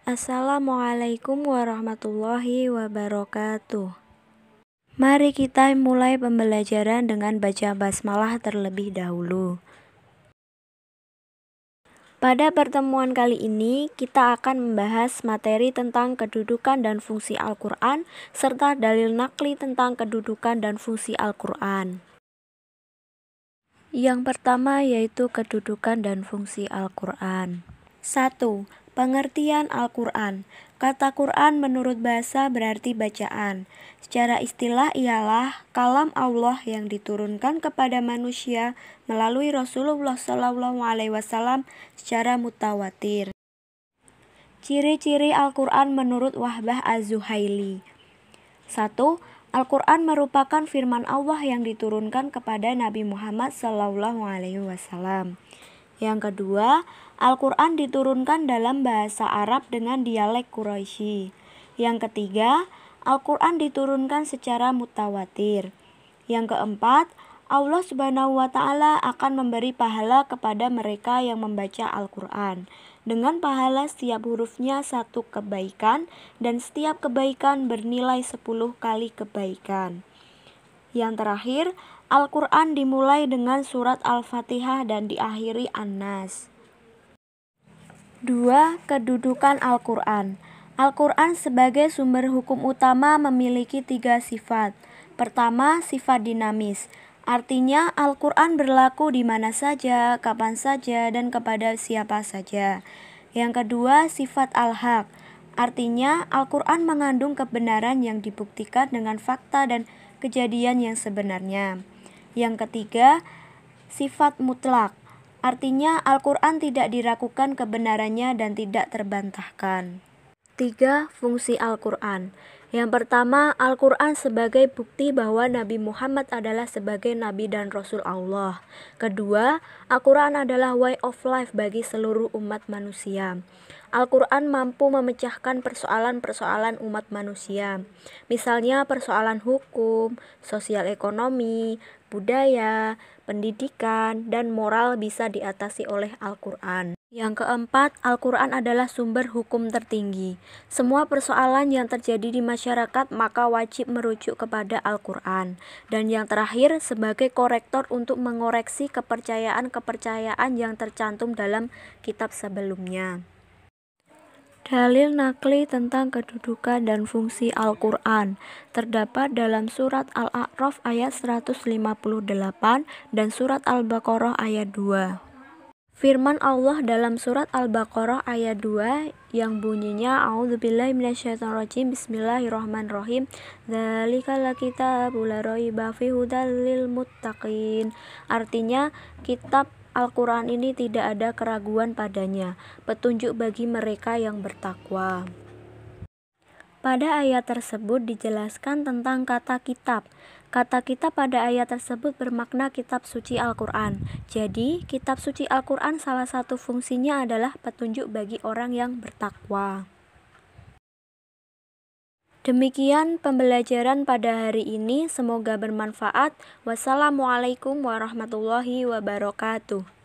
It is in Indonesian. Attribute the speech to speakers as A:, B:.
A: Assalamualaikum warahmatullahi wabarakatuh. Mari kita mulai pembelajaran dengan baca basmalah terlebih dahulu. Pada pertemuan kali ini, kita akan membahas materi tentang kedudukan dan fungsi Al-Quran, serta dalil nakli tentang kedudukan dan fungsi Al-Quran. Yang pertama yaitu kedudukan dan fungsi Al-Quran. 1. Pengertian Al-Quran. Kata Quran menurut bahasa berarti bacaan. Secara istilah ialah kalam Allah yang diturunkan kepada manusia melalui Rasulullah SAW secara mutawatir. Ciri-ciri Al-Quran menurut Wahbah Az-Zuhaili. 1. Al-Quran merupakan firman Allah yang diturunkan kepada Nabi Muhammad SAW. Yang kedua, Al-Quran diturunkan dalam bahasa Arab dengan dialek Quraisy. Yang ketiga, Al-Quran diturunkan secara mutawatir. Yang keempat, Allah Subhanahu wa Ta'ala akan memberi pahala kepada mereka yang membaca Al-Quran. Dengan pahala setiap hurufnya 1 kebaikan dan setiap kebaikan bernilai 10 kali kebaikan. Yang terakhir, Al-Quran dimulai dengan surat Al-Fatihah dan diakhiri An-Nas. 2. Kedudukan Al-Quran. Al-Quran sebagai sumber hukum utama memiliki 3 sifat. Pertama, sifat dinamis. Artinya Al-Quran berlaku di mana saja, kapan saja, dan kepada siapa saja. Yang kedua, sifat al-haq. Artinya Al-Quran mengandung kebenaran yang dibuktikan dengan fakta dan kejadian yang sebenarnya. Yang ketiga, sifat mutlak. Artinya Al-Quran tidak diragukan kebenarannya dan tidak terbantahkan. 3. Fungsi Al-Quran. Yang pertama, Al-Quran sebagai bukti bahwa Nabi Muhammad adalah sebagai Nabi dan Rasul Allah. Kedua, Al-Quran adalah way of life bagi seluruh umat manusia. Al-Quran mampu memecahkan persoalan-persoalan umat manusia. Misalnya persoalan hukum, sosial ekonomi, budaya, pendidikan, dan moral bisa diatasi oleh Al-Quran. Yang keempat, Al-Quran adalah sumber hukum tertinggi. Semua persoalan yang terjadi di masyarakat maka wajib merujuk kepada Al-Quran. Dan yang terakhir, sebagai korektor untuk mengoreksi kepercayaan-kepercayaan yang tercantum dalam kitab sebelumnya. Dalil nakli tentang kedudukan dan fungsi Al-Quran terdapat dalam surat Al-A'raf ayat 158 dan surat Al-Baqarah ayat 2. Firman Allah dalam surat Al-Baqarah ayat 2 yang bunyinya A'udzubillahi minasyaitonirrajim Bismillahirrahmanirrahim. Dzalikal kitabul la raiba fihi hudal lil muttaqin. Artinya kitab Al-Quran ini tidak ada keraguan padanya, petunjuk bagi mereka yang bertakwa. Pada ayat tersebut dijelaskan tentang kata kitab. Kata kitab pada ayat tersebut bermakna kitab suci Al-Quran. Jadi, kitab suci Al-Quran salah satu fungsinya adalah petunjuk bagi orang yang bertakwa. Demikian pembelajaran pada hari ini, semoga bermanfaat. Wassalamualaikum warahmatullahi wabarakatuh.